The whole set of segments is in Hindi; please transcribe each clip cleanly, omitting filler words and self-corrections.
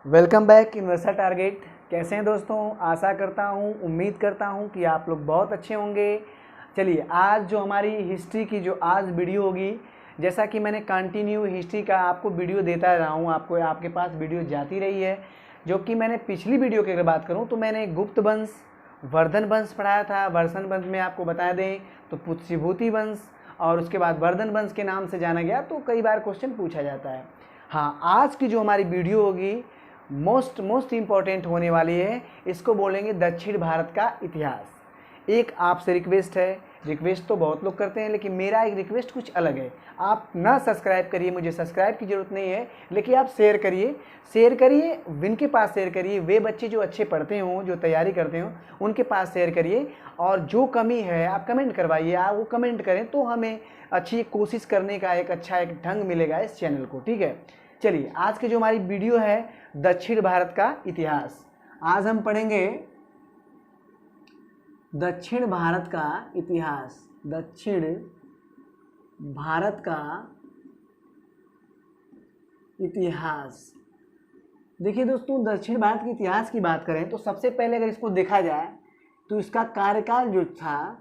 Welcome back universal target. कैसे हैं दोस्तों? आशा करता हूं, उम्मीद करता हूं कि आप लोग बहुत अच्छे होंगे। चलिए, आज जो हमारी हिस्ट्री की जो आज वीडियो होगी, जैसा कि मैंने कंटिन्यू हिस्ट्री का आपको वीडियो देता रहा हूं, आपको आपके पास वीडियो जाती रही है। जो कि मैंने पिछली वीडियो की अगर बात करूँ तो मैंने गुप्त वंश, वर्धन वंश पढ़ाया था। वर्धन वंश में आपको बता दें तो पुष्यभूति वंश और उसके बाद वर्धन वंश के नाम से जाना गया, तो कई बार क्वेश्चन पूछा जाता है। हाँ, आज की जो हमारी वीडियो होगी मोस्ट इम्पॉर्टेंट होने वाली है। इसको बोलेंगे दक्षिण भारत का इतिहास। एक आपसे रिक्वेस्ट है, रिक्वेस्ट तो बहुत लोग करते हैं लेकिन मेरा एक रिक्वेस्ट कुछ अलग है। आप ना सब्सक्राइब करिए, मुझे सब्सक्राइब की ज़रूरत नहीं है, लेकिन आप शेयर करिए। शेयर करिए, जिनके पास शेयर करिए, वे बच्चे जो अच्छे पढ़ते हों, जो तैयारी करते हों, उनके पास शेयर करिए। और जो कमी है आप कमेंट करवाइए, आप वो कमेंट करें तो हमें अच्छी कोशिश करने का एक अच्छा एक ढंग मिलेगा इस चैनल को। ठीक है, चलिए आज की जो हमारी वीडियो है दक्षिण भारत का इतिहास। आज हम पढ़ेंगे दक्षिण भारत का इतिहास। दक्षिण भारत का इतिहास। देखिए दोस्तों, दक्षिण भारत के इतिहास की बात करें तो सबसे पहले अगर इसको देखा जाए तो इसका कार्यकाल जो था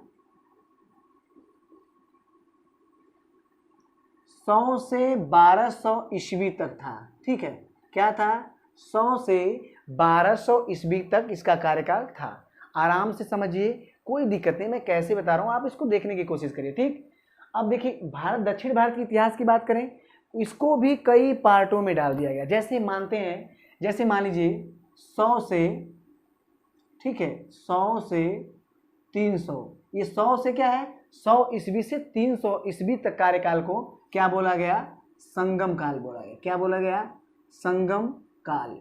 100 से 1200 ईस्वी तक था। ठीक है, क्या था? 100 से 1200 ईस्वी तक इसका कार्यकाल था। आराम से समझिए, कोई दिक्कत नहीं, मैं कैसे बता रहा हूँ, आप इसको देखने की कोशिश करिए। ठीक, अब देखिए, दक्षिण भारत के इतिहास की बात करें, इसको भी कई पार्टों में डाल दिया गया। जैसे मानते हैं, जैसे मान लीजिए 100 से, ठीक है, 100 से 300, ये 100 से क्या है, 100 ईस्वी से 300 ईस्वी तक कार्यकाल को क्या बोला गया? संगम काल बोला गया। क्या बोला गया? संगम काल।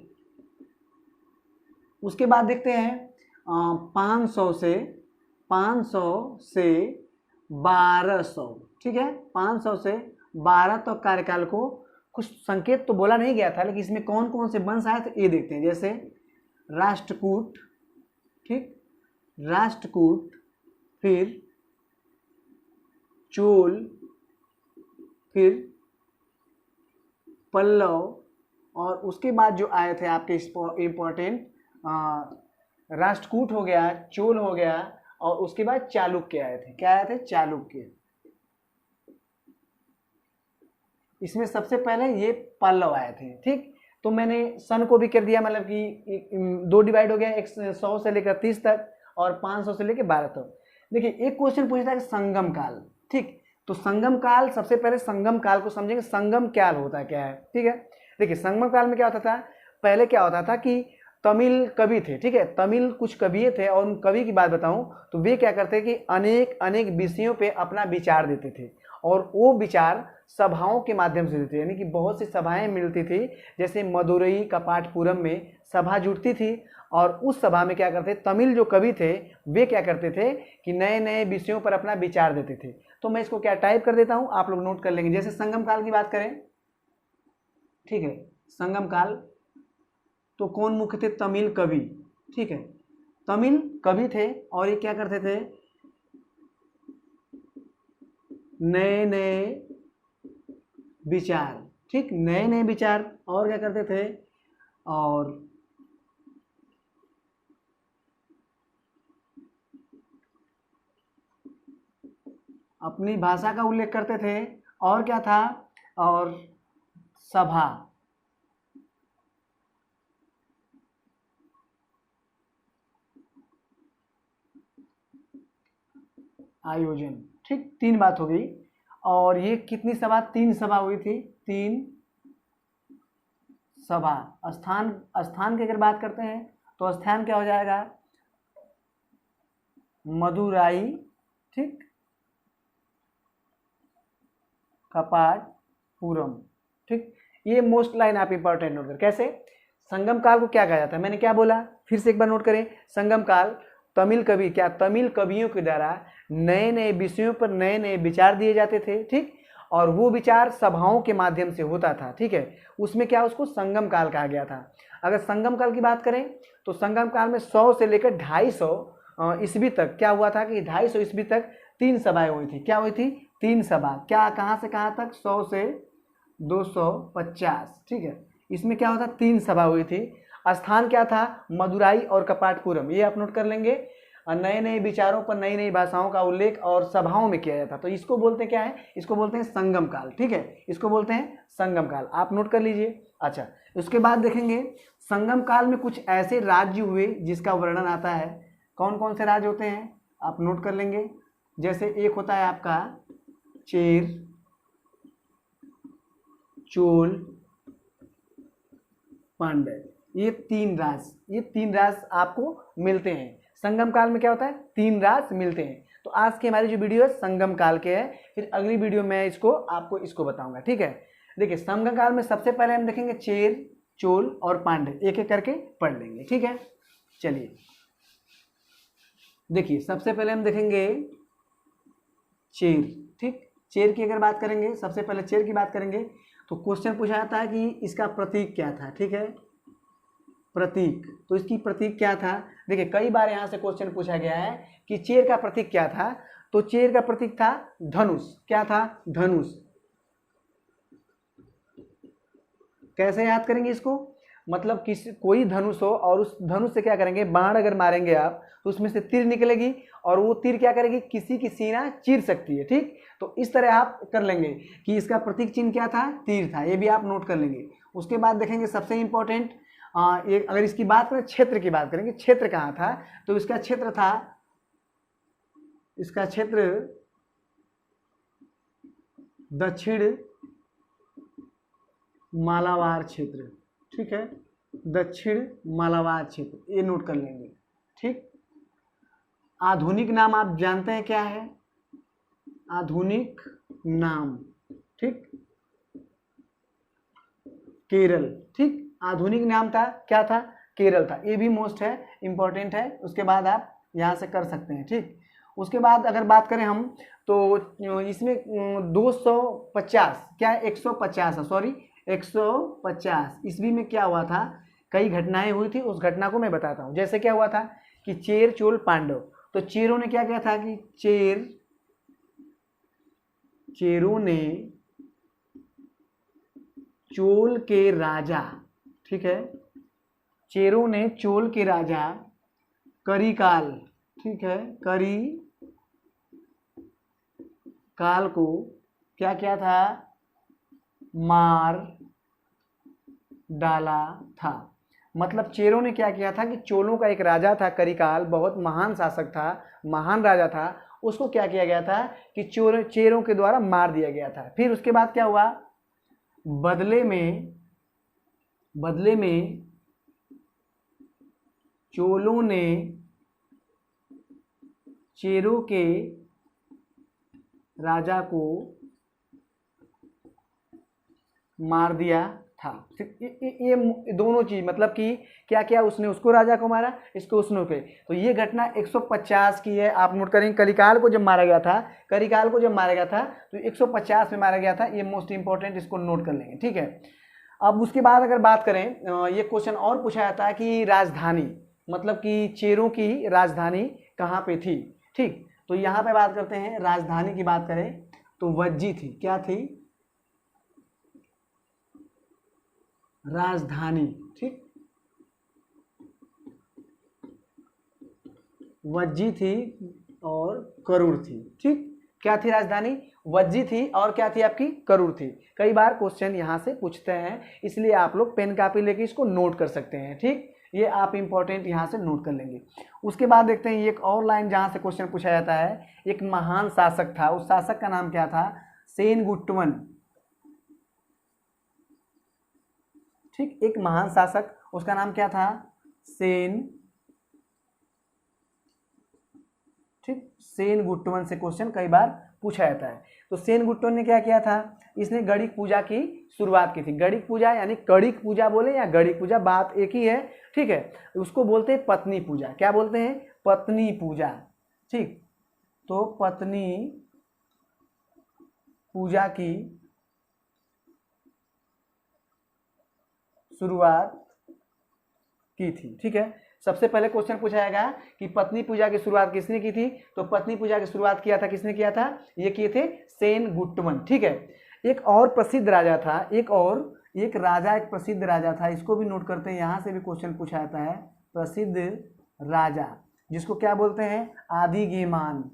उसके बाद देखते हैं 500 से 1200, ठीक है, 500 से 12 तक कार्यकाल को कुछ संकेत तो बोला नहीं गया था, लेकिन इसमें कौन कौन से वंश आए थे ये देखते हैं। जैसे राष्ट्रकूट, ठीक, राष्ट्रकूट, फिर चोल, फिर पल्लव, और उसके बाद जो आए थे आपके इम्पोर्टेंट राष्ट्रकूट हो गया, चोल हो गया, और उसके बाद चालुक्य आए थे। क्या आए थे? चालुक्य। इसमें सबसे पहले ये पल्लव आए थे। ठीक, तो मैंने सन को भी कर दिया, मतलब कि 2 डिवाइड हो गया, 100 से लेकर 30 तक और 500 से लेकर 12 तक। देखिए, एक क्वेश्चन पूछता है संगम काल। ठीक, तो संगम काल, सबसे पहले संगम काल को समझेंगे। संगम काल होता क्या है? ठीक है, देखिए, संगम काल में क्या होता था, पहले क्या होता था कि तमिल कवि थे, ठीक है, तमिल कुछ कवि थे, और उन कवि की बात बताऊं तो वे क्या करते कि अनेक विषयों पे अपना विचार देते थे, और वो विचार सभाओं के माध्यम से देते, यानी कि बहुत सी सभाएं मिलती थी। जैसे मदुरई कपाटपुरम में सभा जुटती थी, और उस सभा में क्या करते, तमिल जो कवि थे वे क्या करते थे कि नए नए विषयों पर अपना विचार देते थे। तो मैं इसको क्या टाइप कर देता हूं, आप लोग नोट कर लेंगे। जैसे संगम काल की बात करें, ठीक है, संगम काल तो कौन मुख्य थे? तमिल कवि। ठीक है, तमिल कवि थे, और ये क्या करते थे, नए नए विचार, ठीक, नए नए विचार, और क्या करते थे, और अपनी भाषा का उल्लेख करते थे, और क्या था, और सभा, आयोजन। ठीक, 3 बात हो गई। और ये कितनी सभा? 3 सभा हुई थी, 3 सभा। स्थान की अगर बात करते हैं तो स्थान क्या हो जाएगा? मदुराई, ठीक, कपाटपुरम। ठीक, ये मोस्ट लाइन आप इंपॉर्टेंट नोट करें। कैसे? संगम काल को क्या कहा जाता है? मैंने क्या बोला, फिर से एक बार नोट करें। संगम काल तमिल कवि, क्या तमिल कवियों के द्वारा नए नए विषयों पर नए नए विचार दिए जाते थे। ठीक, और वो विचार सभाओं के माध्यम से होता था। ठीक है, उसमें क्या, उसको संगम काल कहा गया था। अगर संगम काल की बात करें तो संगम काल में 100 से लेकर 250 ईस्वी तक क्या हुआ था कि 250 ईस्वी तक 3 सभाएं हुई थी। क्या हुई थी? 3 सभा। क्या, कहाँ से कहाँ तक? 100 से 250। ठीक है, इसमें क्या होता, 3 सभा हुई थी। स्थान क्या था, मदुराई और कपाटपुरम, ये आप नोट कर लेंगे। नए नए विचारों पर नई नई भाषाओं का उल्लेख और सभाओं में किया जाता, तो इसको बोलते हैं क्या है, इसको बोलते हैं संगम काल। ठीक है, इसको बोलते हैं संगम काल, आप नोट कर लीजिए। अच्छा, उसके बाद देखेंगे संगम काल में कुछ ऐसे राज्य हुए जिसका वर्णन आता है। कौन कौन से राज्य होते हैं आप नोट कर लेंगे। जैसे एक होता है आपका चेर, चोल, पांड्य, ये तीन राज आपको मिलते हैं। संगम काल में क्या होता है, 3 राज मिलते हैं। तो आज की हमारी जो वीडियो है संगम काल के है, फिर अगली वीडियो में आपको इसको बताऊंगा। ठीक है, देखिए संगम काल में सबसे पहले हम देखेंगे चेर, चोल और पांड्य, एक एक करके पढ़ लेंगे। ठीक है, चलिए देखिए सबसे पहले हम देखेंगे चेर। ठीक, चेर की अगर बात करेंगे, सबसे पहले चेर की बात करेंगे तो क्वेश्चन पूछा जाता है कि इसका प्रतीक क्या था। ठीक है, प्रतीक, तो इसकी प्रतीक क्या था। देखिए कई बार यहाँ से क्वेश्चन पूछा गया है कि चेर का प्रतीक क्या था, तो चेर का प्रतीक था धनुष। क्या था, धनुष। कैसे याद करेंगे इसको, मतलब कोई धनुष हो और उस धनुष से क्या करेंगे, बाण अगर मारेंगे आप तो उसमें से तीर निकलेगी और वो तीर क्या करेगी, किसी की सीना चीर सकती है। ठीक, तो इस तरह आप कर लेंगे कि इसका प्रतीक चिन्ह क्या था, तीर था, ये भी आप नोट कर लेंगे। उसके बाद देखेंगे सबसे इंपॉर्टेंट, अगर इसकी बात करें, क्षेत्र की बात करेंगे, क्षेत्र कहाँ था, तो इसका क्षेत्र था, इसका क्षेत्र दक्षिण मालाबार क्षेत्र। ठीक है, दक्षिण मालाबार क्षेत्र, ये नोट कर लेंगे। ठीक, आधुनिक नाम आप जानते हैं क्या है, आधुनिक नाम। ठीक, केरल। ठीक, आधुनिक नाम था, क्या था, केरल था, ये भी मोस्ट है, इंपॉर्टेंट है। उसके बाद आप यहाँ से कर सकते हैं। ठीक, उसके बाद अगर बात करें हम तो इसमें 250 क्या 150 सॉरी 150 ईस्वी में क्या हुआ था, कई घटनाएं हुई थी, उस घटना को मैं बताता हूँ। जैसे क्या हुआ था कि चेर, चोल, पांडव, तो चेरों ने क्या किया था कि चेरों ने चोल के राजा, ठीक है, चेरों ने चोल के राजा करिकाल, ठीक है, करिकाल को क्या किया था, मार डाला था। मतलब चेरों ने क्या किया था कि चोलों का एक राजा था करिकाल, बहुत महान शासक था, महान राजा था, उसको क्या किया गया था कि चेरों के द्वारा मार दिया गया था। फिर उसके बाद क्या हुआ, बदले में चोलों ने चेरों के राजा को मार दिया था। ये दोनों चीज, मतलब कि क्या क्या, उसने उसको राजा को मारा, इसको उसने पे, तो ये घटना 150 की है, आप नोट करेंगे। करिकाल को जब मारा गया था, तो 150 में मारा गया था, ये मोस्ट इंपॉर्टेंट, इसको नोट कर लेंगे। ठीक है, अब उसके बाद अगर बात करें, ये क्वेश्चन और पूछा जाता है कि राजधानी, मतलब कि चेरों की राजधानी कहाँ पे थी। ठीक, तो यहाँ पे बात करते हैं, राजधानी की बात करें तो वज्जी थी। क्या थी, राजधानी। ठीक, वज्जी थी और करूर थी। ठीक, क्या थी, राजधानी वज्जी थी और क्या थी आपकी, करूर थी। कई बार क्वेश्चन यहाँ से पूछते हैं, इसलिए आप लोग पेन कापी लेके इसको नोट कर सकते हैं। ठीक, ये आप इंपॉर्टेंट यहाँ से नोट कर लेंगे। उसके बाद देखते हैं एक और लाइन जहाँ से क्वेश्चन पूछा जाता है, एक महान शासक था, उस शासक का नाम क्या था, सेनगुट्टवन। ठीक, एक महान शासक, उसका नाम क्या था, सेन। ठीक, सेनगुट्टवन से क्वेश्चन कई बार पूछा जाता है। तो सेनगुट्टवन ने क्या किया था, इसने गणिक पूजा की शुरुआत की थी। गणिक पूजा यानी कड़िक पूजा बोले या गणिक पूजा, बात एक ही है। ठीक है, उसको बोलते हैं पत्नी पूजा। क्या बोलते हैं, पत्नी पूजा। ठीक, तो पत्नी पूजा की शुरुआत की थी। ठीक है, सबसे पहले क्वेश्चन पूछा जाएगा कि पत्नी पूजा की शुरुआत किसने की थी, तो पत्नी पूजा की शुरुआत किया था, किसने किया था, ये किए थे सेनगुट्टवन। ठीक है, एक और प्रसिद्ध राजा था, एक और एक राजा, एक प्रसिद्ध राजा था, इसको भी नोट करते हैं, यहाँ से भी क्वेश्चन पूछा जाता है। प्रसिद्ध राजा जिसको क्या बोलते हैं, आदिगेमान।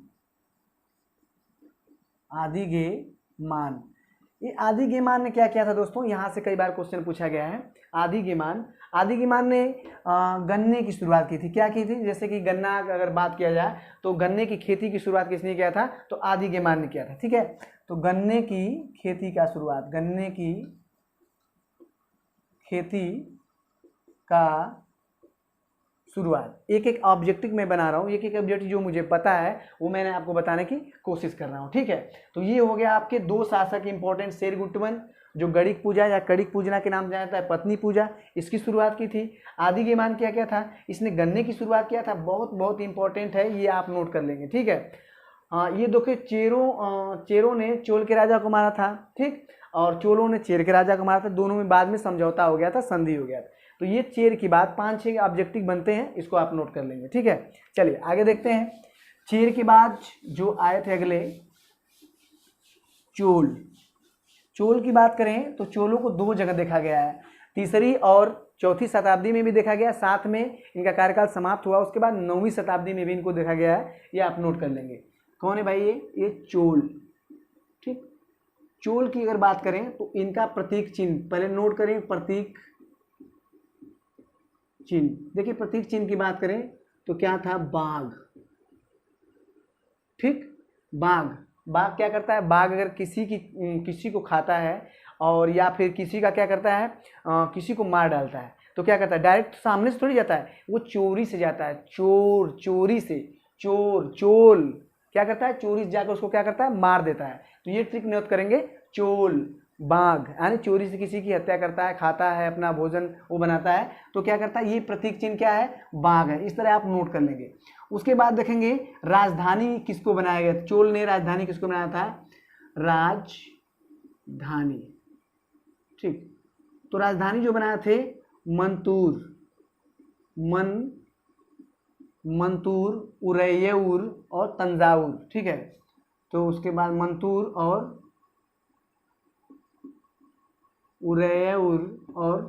आदिगेमान, ये आदिगेमान ने क्या किया था दोस्तों, यहाँ से कई बार क्वेश्चन पूछा गया है। आदिगेमान ने गन्ने की शुरुआत की थी। क्या की थी, जैसे कि गन्ना अगर बात किया जाए तो गन्ने की खेती की शुरुआत किसने किया था, तो आदिगेमान ने किया था। ठीक है, तो गन्ने की खेती का शुरुआत, गन्ने की खेती का शुरुआत, एक एक ऑब्जेक्टिव मैं बना रहा हूँ, एक एक ऑब्जेक्टिव जो मुझे पता है वो मैंने आपको बताने की कोशिश कर रहा हूँ। ठीक है, तो ये हो गया आपके दो शासक इंपॉर्टेंट। शेरगुट्टवन जो गणिक पूजा या कड़िक पूजना के नाम जाना जाता है, पत्नी पूजा, इसकी शुरुआत की थी। आदिगेमान क्या क्या था, इसने गन्ने की शुरुआत किया था। बहुत बहुत इंपॉर्टेंट है, ये आप नोट कर लेंगे। ठीक है, ये देखिए चेरों ने चोल के राजा को मारा था। ठीक, और चोलों ने चेर के राजा को मारा था। दोनों में बाद में समझौता हो गया था, संधि हो गया था। तो ये चेर की बात, 5-6 ऑब्जेक्टिव बनते हैं, इसको आप नोट कर लेंगे। ठीक है, चलिए आगे देखते हैं। चेर के बाद जो आए थे अगले, चोल की बात करें तो चोलों को 2 जगह देखा गया है, 3री और 4थी शताब्दी में भी देखा गया, साथ में इनका कार्यकाल समाप्त हुआ उसके बाद 9वीं शताब्दी में भी इनको देखा गया है। ये आप नोट कर लेंगे। कौन है भाई, ये चोल। ठीक, चोल की अगर बात करें तो इनका प्रतीक चिन्ह पहले नोट करें, प्रतीक चिन्ह। देखिए प्रतीक चिन्ह की बात करें तो क्या था, बाघ। ठीक, बाघ क्या करता है, बाघ अगर किसी को खाता है और या फिर किसी का क्या करता है, किसी को मार डालता है, तो क्या करता है, डायरेक्ट सामने से थोड़ी जाता है, वो चोरी से जाता है। चोरी से, चोल क्या करता है, चोरी से जाकर उसको क्या करता है, मार देता है। तो ये ट्रिक नोट करेंगे, चोल बाघ यानी चोरी से किसी की हत्या करता है, खाता है, अपना भोजन वो बनाता है, तो क्या करता है, ये प्रतीक चिन्ह क्या है, बाघ है। इस तरह आप नोट कर लेंगे। उसके बाद देखेंगे राजधानी किसको बनाया गया, चोल ने राजधानी किसको बनाया था, राजधानी। ठीक, तो राजधानी जो बनाए थे मंतूर, उरैयूर और तंजावुर। ठीक है, तो उसके बाद मंतूर और उरैयूर और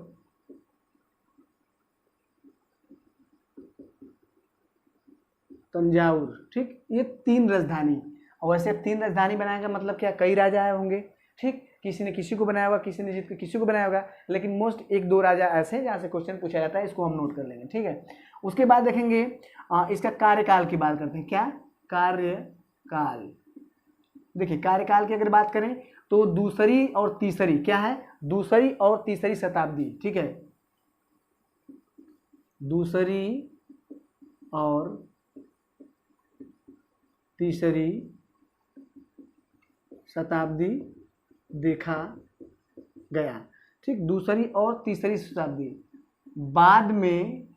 तंजावुर। ठीक, ये 3 राजधानी। और वैसे 3 राजधानी बनाने का मतलब क्या, कई राजा आए होंगे। ठीक, किसी ने किसी को बनाया होगा, किसी ने जीत के किसी को बनाया होगा, लेकिन मोस्ट 1-2 राजा ऐसे हैं जहाँ से क्वेश्चन पूछा जाता है, इसको हम नोट कर लेंगे। ठीक है, उसके बाद देखेंगे इसका कार्यकाल की बात करते हैं। क्या कार्यकाल, देखिए कार्यकाल की अगर बात करें तो 2री और 3री, क्या है, 2री और 3री शताब्दी। ठीक है, 2री और 3री शताब्दी देखा गया। ठीक, 2री और 3री शताब्दी, बाद में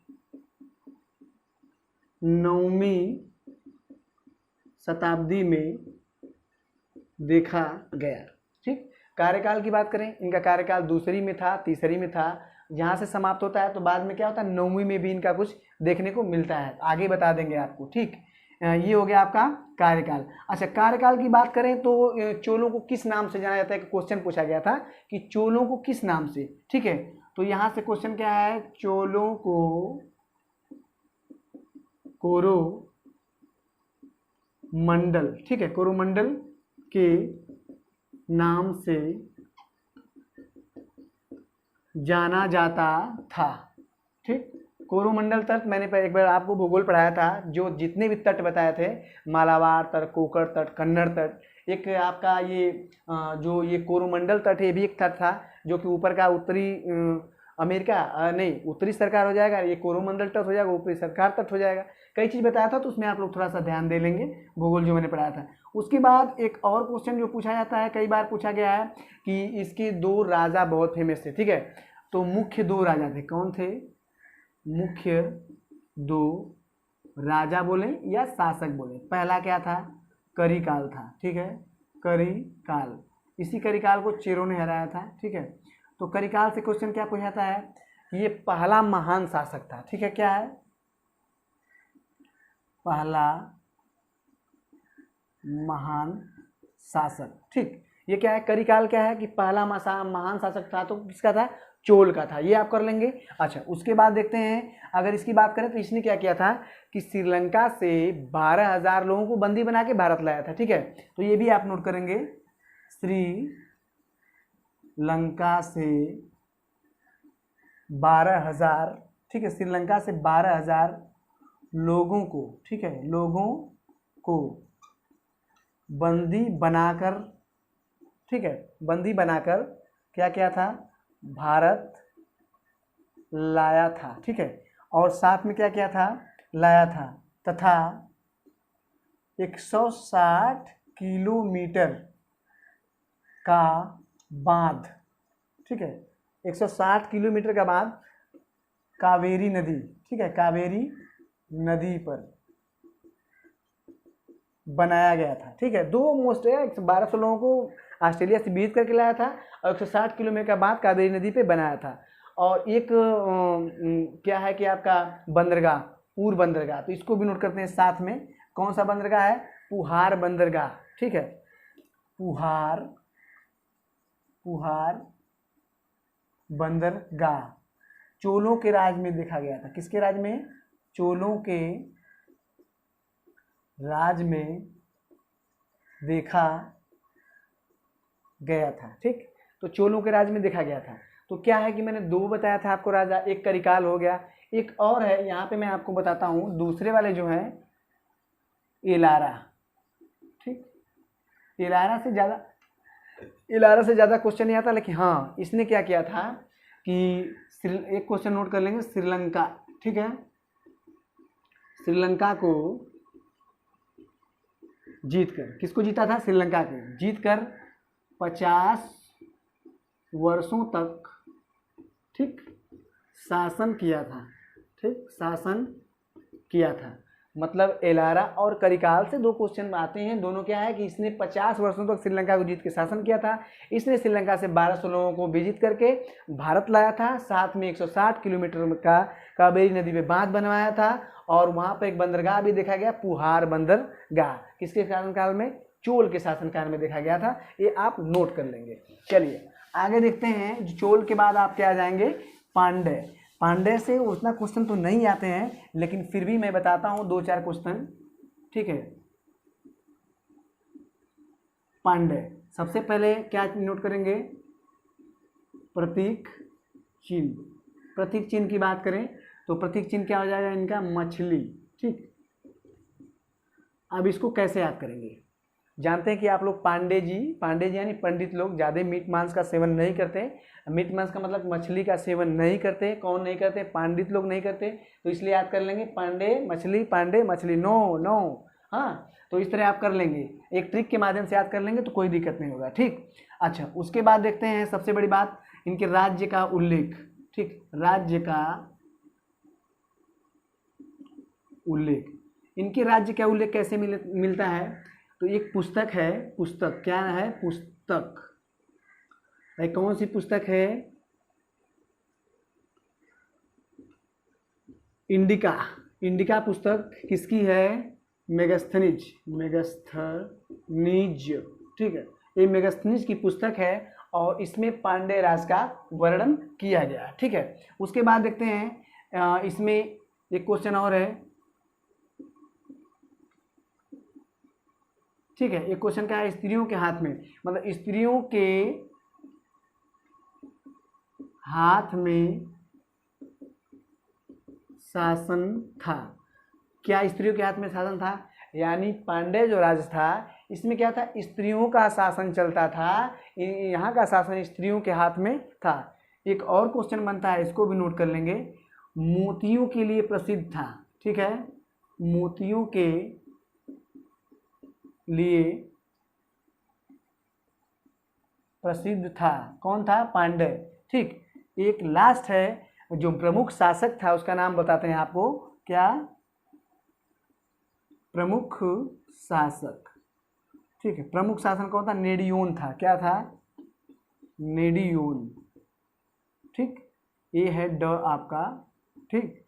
9वीं शताब्दी में देखा गया। ठीक, कार्यकाल की बात करें, इनका कार्यकाल 2री में था, 3री में था, जहाँ से समाप्त होता है तो बाद में क्या होता है, 9वीं में भी इनका कुछ देखने को मिलता है, आगे बता देंगे आपको। ठीक, ये हो गया आपका कार्यकाल। अच्छा, कार्यकाल की बात करें तो चोलों को किस नाम से जाना जाता है, क्वेश्चन पूछा गया था कि चोलों को किस नाम से। ठीक है, तो यहाँ से क्वेश्चन क्या है, चोलों को कोरोमंडल। ठीक है, कोरोमंडल के नाम से जाना जाता था। ठीक, कोरोमंडल तट मैंने एक बार आपको भूगोल पढ़ाया था, जो जितने भी तट बताए थे, मालाबार तट, कोकर तट, कन्नड़ तट, एक आपका ये जो ये कोरोमंडल तट है, ये भी एक तट था जो कि ऊपर का उत्तरी अमेरिका नहीं, उत्तरी सरकार हो जाएगा, ये कोरोमंडल तट हो जाएगा, ऊपरी सरकार तट हो जाएगा। कई चीज़ बताया था, तो उसमें आप लोग थोड़ा सा ध्यान दे लेंगे, भूगोल जो मैंने पढ़ाया था। उसके बाद एक और क्वेश्चन जो पूछा जाता है, कई बार पूछा गया है कि इसके 2 राजा बहुत फेमस थे। ठीक है, तो मुख्य 2 राजा थे, कौन थे, मुख्य 2 राजा बोले या शासक बोले। पहला क्या था, करिकाल था। ठीक है, करिकाल, इसी करिकाल को चेरों ने हराया था। ठीक है, तो करिकाल से क्वेश्चन क्या पूछा जाता है, ये पहला महान शासक था। ठीक है, क्या है, पहला महान शासक। ठीक, ये क्या है, करिकाल क्या है कि पहला महान शासक था तो किसका था, चोल का था, ये आप कर लेंगे। अच्छा, उसके बाद देखते हैं, अगर इसकी बात करें तो इसने क्या किया था कि श्रीलंका से 12,000 लोगों को बंदी बना के भारत लाया था। ठीक है, तो ये भी आप नोट करेंगे, श्रीलंका से 12,000, ठीक है, श्रीलंका से 12,000 लोगों को, ठीक है, लोगों को बंदी बनाकर, ठीक है, बंदी बनाकर क्या किया था, भारत लाया था। ठीक है, और साथ में क्या किया था, लाया था, तथा 160 किलोमीटर का बांध, ठीक है, 160 किलोमीटर का बांध कावेरी नदी, ठीक है, कावेरी नदी पर बनाया गया था। ठीक है, दो मोस्ट है, 1200 लोगों को ऑस्ट्रेलिया से बीट करके लाया था और 160 किलोमीटर का बांध कावेरी नदी पे बनाया था। और एक क्या है कि आपका बंदरगाह, पूर बंदरगाह, तो इसको भी नोट करते हैं साथ में। कौन सा बंदरगाह है, पुहार बंदरगाह। ठीक है, पुहार बंदरगाह चोलों के राज में देखा गया था। किसके राज में, चोलों के राज में देखा गया था। ठीक, तो चोलों के राज में देखा गया था। तो क्या है कि मैंने दो बताया था आपको राजा, एक करिकाल हो गया, एक और है यहाँ पे मैं आपको बताता हूँ, दूसरे वाले जो हैं एलारा। ठीक, एलारा से ज़्यादा क्वेश्चन नहीं आता, लेकिन हाँ इसने क्या किया था कि एक क्वेश्चन नोट कर लेंगे, श्रीलंका, ठीक है, श्रीलंका को जीतकर, किसको जीता था, श्रीलंका को जीतकर 50 वर्षों तक, ठीक, शासन किया था। ठीक, शासन किया था, मतलब एलारा और करिकाल से दो क्वेश्चन आते हैं। दोनों क्या है कि इसने 50 वर्षों तक श्रीलंका को जीत के शासन किया था। इसने श्रीलंका से 1200 लोगों को विजिट करके भारत लाया था, साथ में 160 किलोमीटर का कावेरी नदी पे बांध बनवाया था, और वहाँ पर एक बंदरगाह भी देखा गया, पुहार बंदरगाह, किसके शासनकाल में, चोल के शासनकाल में देखा गया था। ये आप नोट कर लेंगे। चलिए आगे देखते हैं, चोल के बाद आप क्या आ जाएंगे, पांड्य। पांड्य से उतना क्वेश्चन तो नहीं आते हैं, लेकिन फिर भी मैं बताता हूँ 2-4 क्वेश्चन। ठीक है, पांड्य, सबसे पहले क्या नोट करेंगे, प्रतीक चिन्ह। प्रतीक चिन्ह की बात करें तो प्रतीक चिन्ह क्या हो जाएगा इनका, मछली। ठीक, अब इसको कैसे याद करेंगे, जानते हैं कि आप लोग पांडे जी यानी पंडित लोग ज़्यादा मीट मांस का सेवन नहीं करते। मीट मांस का मतलब मछली का सेवन नहीं करते। कौन नहीं करते, पंडित लोग नहीं करते, तो इसलिए याद कर लेंगे पांडे मछली, नो। हाँ, तो इस तरह आप कर लेंगे, एक ट्रिक के माध्यम से याद कर लेंगे तो कोई दिक्कत नहीं होगा। ठीक, अच्छा, उसके बाद देखते हैं सबसे बड़ी बात, इनके राज्य का उल्लेख। ठीक, राज्य का उल्लेख, इनके राज्य का उल्लेख कैसे मिलता है, तो एक पुस्तक है, पुस्तक क्या है, पुस्तक भाई कौन सी पुस्तक है, इंडिका पुस्तक किसकी है, मेगास्थनीज। ठीक है, ये मेगास्थनीज की पुस्तक है और इसमें पांड्य राज का वर्णन किया गया। ठीक है, उसके बाद देखते हैं इसमें एक क्वेश्चन और है। ठीक है, एक क्वेश्चन क्या है, स्त्रियों के हाथ में, मतलब स्त्रियों के हाथ में शासन था। क्या स्त्रियों के हाथ में शासन था, यानी पांड्य जो राज्य था इसमें क्या था, स्त्रियों का शासन चलता था, यहाँ का शासन स्त्रियों के हाथ में था। एक और क्वेश्चन बनता है, इसको भी नोट कर लेंगे, मोतियों के लिए प्रसिद्ध था। ठीक है, मोतियों के लिए प्रसिद्ध था, कौन था, पांड्य। ठीक, एक लास्ट है, जो प्रमुख शासक था उसका नाम बताते हैं आपको, क्या, प्रमुख शासक। ठीक है, प्रमुख शासन कौन था, नेडियोन था। क्या था, नेडियोन। ठीक, ये है ड आपका। ठीक,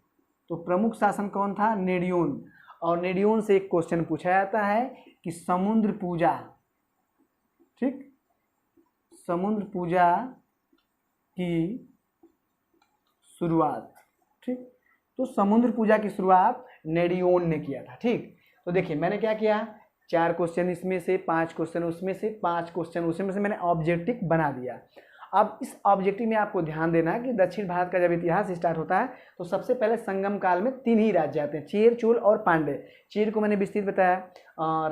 तो प्रमुख शासन कौन था, नेडियोन। और नेडियोन से एक क्वेश्चन पूछा जाता है कि समुद्र पूजा, ठीक, समुद्र पूजा की शुरुआत, ठीक। तो समुद्र पूजा की शुरुआत नेरियन ने किया था, ठीक। तो देखिए मैंने क्या किया, 4 क्वेश्चन इसमें से, 5 क्वेश्चन उसमें से, 5 क्वेश्चन उसमें से मैंने ऑब्जेक्टिव बना दिया। अब इस ऑब्जेक्टिव में आपको ध्यान देना है कि दक्षिण भारत का जब इतिहास स्टार्ट होता है तो सबसे पहले संगम काल में 3 ही राज्य आते हैं, चेर, चोल और पांडे। चेर को मैंने विस्तृत बताया,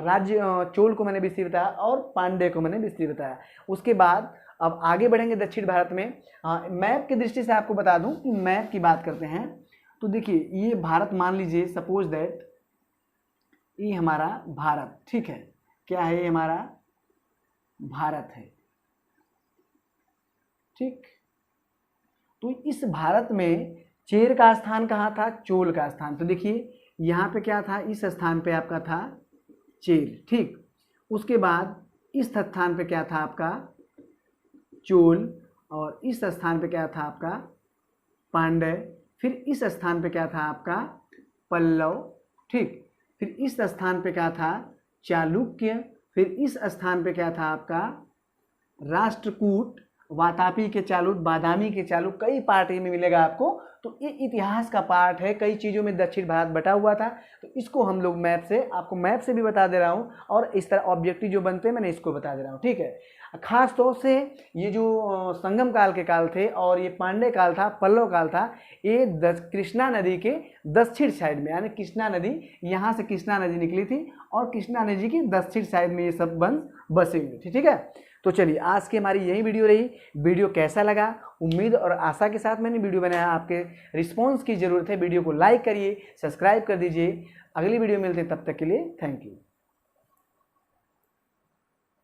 राज्य चोल को मैंने विस्तृत बताया और पांडे को मैंने विस्तृत बताया। उसके बाद अब आगे बढ़ेंगे दक्षिण भारत में। मैप की दृष्टि से आपको बता दूं कि मैप की बात करते हैं तो देखिए ये भारत मान लीजिए, सपोज दैट ये हमारा भारत, ठीक है। क्या है ये हमारा भारत है, ठीक। तो इस भारत में चेर का स्थान कहाँ था, चोल का स्थान। तो देखिए यहाँ पे क्या था, इस स्थान पे आपका था चेर, ठीक। उसके बाद इस स्थान पे क्या था आपका चोल, और इस स्थान पे क्या था आपका पांड्य, फिर इस स्थान पे क्या था आपका पल्लव, ठीक। फिर इस स्थान पे क्या था चालुक्य, फिर इस स्थान पे क्या था आपका राष्ट्रकूट, वातापी के चालुक, बादामी के चालुक, कई पार्ट में मिलेगा आपको। तो ये इतिहास का पार्ट है, कई चीज़ों में दक्षिण भारत बटा हुआ था। तो इसको हम लोग मैप से, आपको मैप से भी बता दे रहा हूँ और इस तरह ऑब्जेक्टिव जो बनते हैं मैंने इसको बता दे रहा हूँ, ठीक है। खास तौर से ये जो संगम काल के काल थे और ये पांडे काल था, पल्लव काल था, ये कृष्णा नदी के दक्षिण साइड में, यानी कृष्णा नदी, यहाँ से कृष्णा नदी निकली थी और कृष्णा नदी की दक्षिण साइड में ये सब वंश बसे हुए थे, ठीक है। तो चलिए आज की हमारी यही वीडियो रही। वीडियो कैसा लगा, उम्मीद और आशा के साथ मैंने वीडियो बनाया, आपके रिस्पांस की ज़रूरत है। वीडियो को लाइक करिए, सब्सक्राइब कर दीजिए। अगली वीडियो मिलते हैं, तब तक के लिए थैंक यू।